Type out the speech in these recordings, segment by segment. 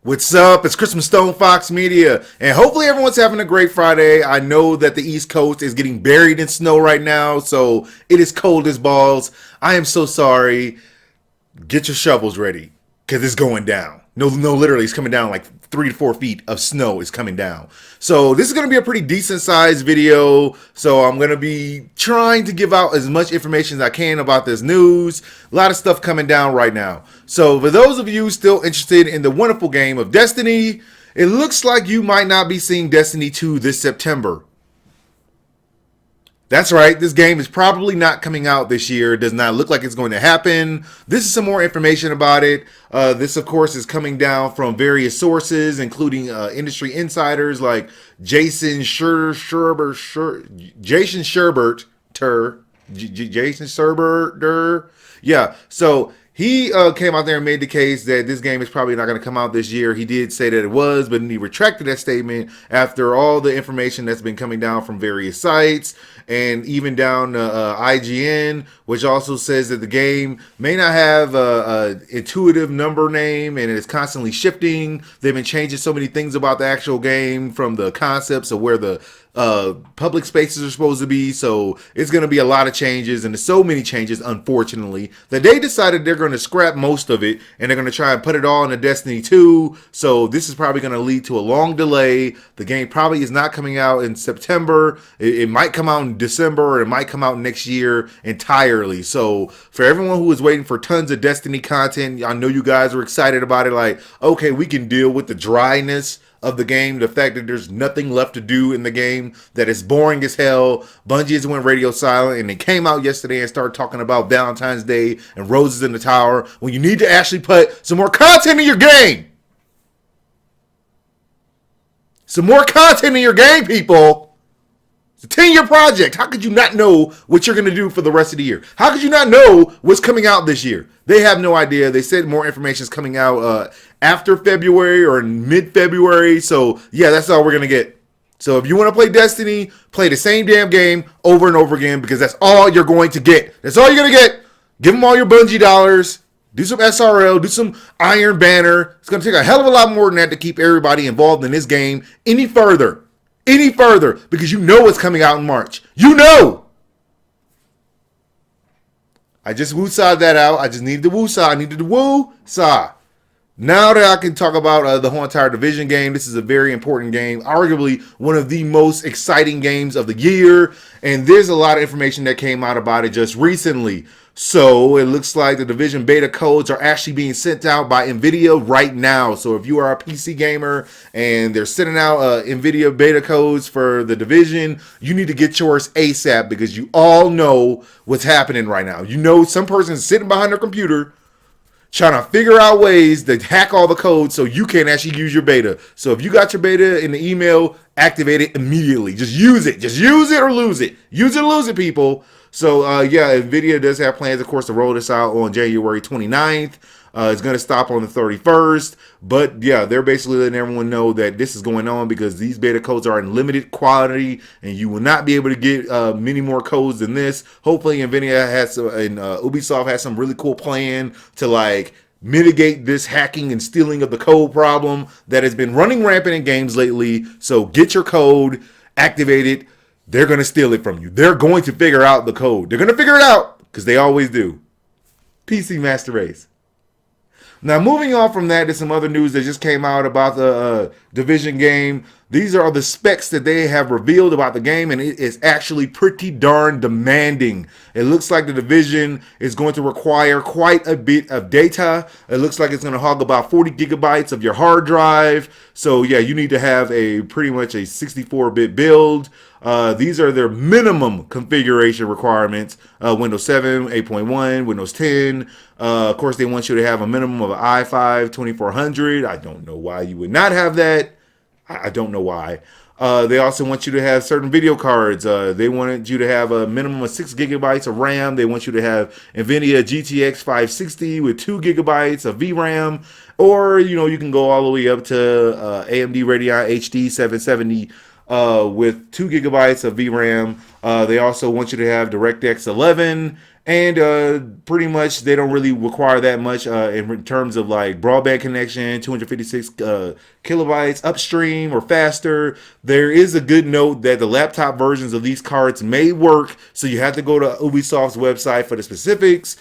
What's up? It's Chris from StonefoxMedia, and hopefully everyone's having a great Friday. I know that the East Coast is getting buried in snow right now, so it is cold as balls. I am so sorry. Get your shovels ready, because it's going down. No, literally, it's coming down like 3 to 4 feet of snow is coming down. So this is going to be a pretty decent sized video. So I'm going to be trying to give out as much information as I can about this news. A lot of stuff coming down right now. So for those of you still interested in the wonderful game of Destiny, it looks like you might not be seeing Destiny 2 this September. That's right, this game is probably not coming out this year. It does not look like it's going to happen. This is some more information about it. This, of course, is coming down from various sources, including industry insiders like Jason Sherbert. Yeah, so he came out there and made the case that this game is probably not going to come out this year. He did say that it was, but he retracted that statement after all the information that's been coming down from various sites and even down IGN, which also says that the game may not have a intuitive number name and it's constantly shifting. They've been changing so many things about the actual game, from the concepts of where the public spaces are supposed to be. So it's going to be a lot of changes, and there's so many changes, unfortunately, that they decided they're going to scrap most of it and they're going to try and put it all into Destiny 2. So this is probably going to lead to a long delay. The game probably is not coming out in September. It might come out in December, or it might come out next year entirely. So for everyone who is waiting for tons of Destiny content, I know you guys are excited about it. Like, okay, we can deal with the dryness of the game, the fact that there's nothing left to do in the game, that it's boring as hell. Bungie has went radio silent, and they came out yesterday and started talking about Valentine's Day and roses in the tower, when you need to actually put some more content in your game. Some more content in your game, people. It's a 10-year project. How could you not know what you're going to do for the rest of the year? How could you not know what's coming out this year? They have no idea. They said more information is coming out after February or mid-February. So, yeah, that's all we're going to get. So if you want to play Destiny, play the same damn game over and over again, because that's all you're going to get. That's all you're going to get. Give them all your Bungie dollars. Do some SRL. Do some Iron Banner. It's going to take a hell of a lot more than that to keep everybody involved in this game any further. Because you know what's coming out in March. You know. I just woo-sawed that out. I just needed the woo-saw. I needed the woo-saw. Now that I can talk about the whole entire Division game, this is a very important game, arguably one of the most exciting games of the year, and there's a lot of information that came out about it just recently. So it looks like the Division beta codes are actually being sent out by Nvidia right now. So if you are a PC gamer and they're sending out Nvidia beta codes for the Division, you need to get yours ASAP, because you all know what's happening right now. You know, some person's sitting behind their computer trying to figure out ways to hack all the codes so you can actually use your beta. So if you got your beta in the email, activate it immediately. Just use it. Just use it or lose it. Use it or lose it, people. So, yeah, NVIDIA does have plans, of course, to roll this out on January 29th. It's going to stop on the 31st. But, yeah, they're basically letting everyone know that this is going on, because these beta codes are in limited quantity, and you will not be able to get many more codes than this. Hopefully, NVIDIA has and Ubisoft has some really cool plan to, like, mitigate this hacking and stealing of the code problem that has been running rampant in games lately. So get your code, activate it. They're going to steal it from you. They're going to figure out the code. They're going to figure it out, because they always do. PC Master Race. Now, moving on from that, there's some other news that just came out about the Division game. These are the specs that they have revealed about the game, and it is actually pretty darn demanding. It looks like the Division is going to require quite a bit of data. It looks like it's going to hog about 40 gigabytes of your hard drive. So, yeah, you need to have a pretty much a 64-bit build. These are their minimum configuration requirements. Windows 7, 8.1, Windows 10. Of course, they want you to have a minimum of an i5 2400. I don't know why you would not have that. I don't know why. They also want you to have certain video cards. They wanted you to have a minimum of 6 gigabytes of RAM. They want you to have Nvidia GTX 560 with 2 gigabytes of VRAM. Or, you know, you can go all the way up to AMD Radeon HD 770 with 2 gigabytes of VRAM. They also want you to have DirectX 11 And pretty much they don't really require that much in terms of like broadband connection, 256 kilobytes upstream or faster. There is a good note that the laptop versions of these cards may work, so you have to go to Ubisoft's website for the specifics.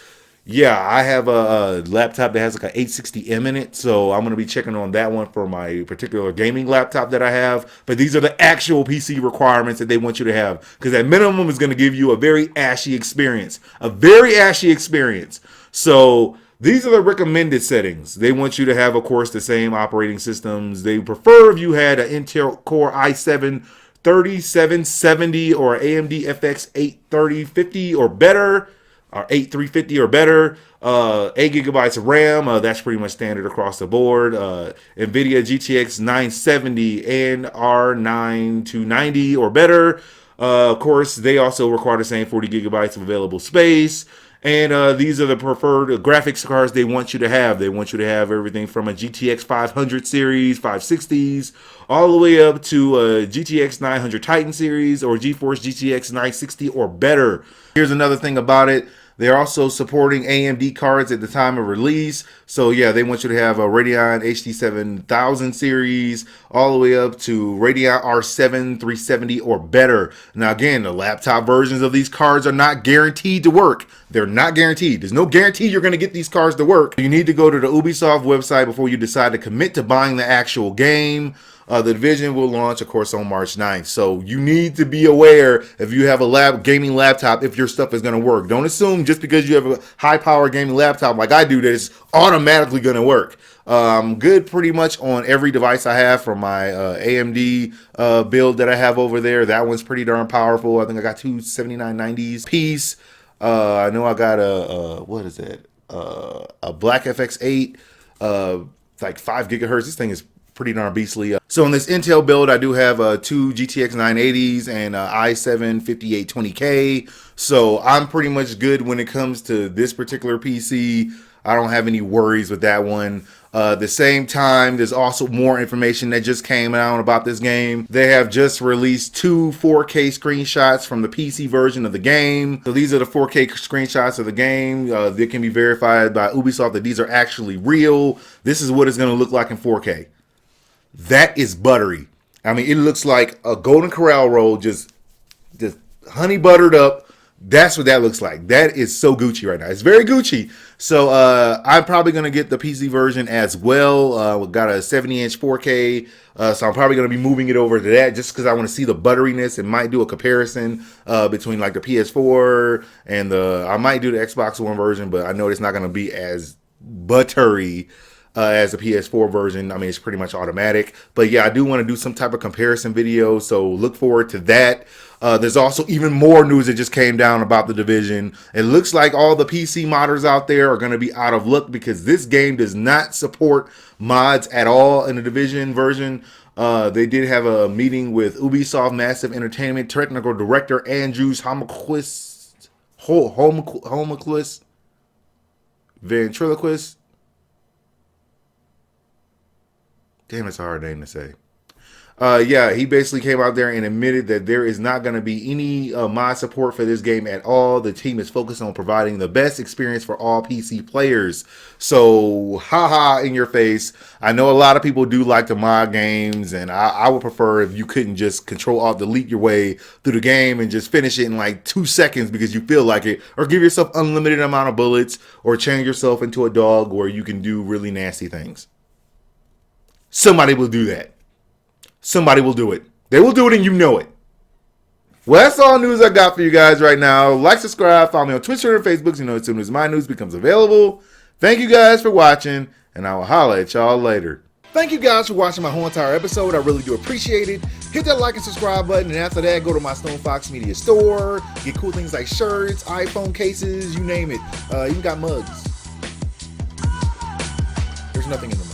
Yeah, I have a laptop that has like an 860M in it, so I'm going to be checking on that one for my particular gaming laptop that I have. But these are the actual PC requirements that they want you to have, because at minimum is going to give you a very ashy experience. A very ashy experience. So these are the recommended settings. They want you to have, of course, the same operating systems. They prefer if you had an Intel Core i7 3770 or AMD FX 83050 or better, or 8350 or better, 8 gigabytes of RAM. That's pretty much standard across the board. Nvidia GTX 970 and R9 290 or better. Of course, they also require the same 40 gigabytes of available space. And these are the preferred graphics cards they want you to have. They want you to have everything from a GTX 500 series, 560s, all the way up to a GTX 900 Titan series or GeForce GTX 960 or better. Here's another thing about it. They're also supporting AMD cards at the time of release. So yeah, they want you to have a Radeon HD 7000 series all the way up to Radeon R7 370 or better. Now again, the laptop versions of these cards are not guaranteed to work. They're not guaranteed. There's no guarantee you're going to get these cards to work. You need to go to the Ubisoft website before you decide to commit to buying the actual game. The Division will launch, of course, on March 9th. So you need to be aware if you have a gaming laptop, if your stuff is going to work. Don't assume just because you have a high-power gaming laptop like I do that it's automatically going to work. I'm good pretty much on every device I have from my AMD build that I have over there. That one's pretty darn powerful. I think I got two 7990s piece. I know I got what is it? A Black FX8, like 5 gigahertz. This thing is pretty darn beastly. So on this Intel build, I do have two GTX 980s and i7 5820K. So I'm pretty much good when it comes to this particular PC. I don't have any worries with that one. At the same time, there's also more information that just came out about this game. They have just released two 4K screenshots from the PC version of the game. So these are the 4K screenshots of the game. They can be verified by Ubisoft that these are actually real. This is what it's going to look like in 4K. That is buttery. I mean, it looks like a Golden Corral roll, just honey buttered up. That's what that looks like. That is so Gucci right now. It's very Gucci. So I'm probably going to get the PC version as well. We've got a 70-inch 4K. So I'm probably going to be moving it over to that just because I want to see the butteriness and might do a comparison between like the PS4 and I might do the Xbox One version, but I know it's not going to be as buttery as a PS4 version. I mean, it's pretty much automatic. But yeah, I do want to do some type of comparison video, so look forward to that. There's also even more news that just came down about the Division. It looks like all the PC modders out there are going to be out of luck because this game does not support mods at all in the Division version. They did have a meeting with Ubisoft Massive Entertainment Technical Director Andrews Homoquist, Ventriloquist. Damn, it's a hard name to say. Yeah, he basically came out there and admitted that there is not going to be any mod support for this game at all. The team is focused on providing the best experience for all PC players. So, haha, in your face. I know a lot of people do like to mod games, and I would prefer if you couldn't just Control-Alt-Delete your way through the game and just finish it in like 2 seconds because you feel like it, or give yourself unlimited amount of bullets, or change yourself into a dog where you can do really nasty things. Somebody will do that. Somebody will do it. They will do it and you know it. Well, that's all news I got for you guys right now. Like, subscribe, follow me on Twitter and Facebook so you know as soon as my news becomes available. Thank you guys for watching, and I will holler at y'all later. Thank you guys for watching my whole entire episode. I really do appreciate it. Hit that like and subscribe button, and after that, go to my StonefoxMedia store. Get cool things like shirts, iPhone cases, you name it. Even got mugs. There's nothing in them.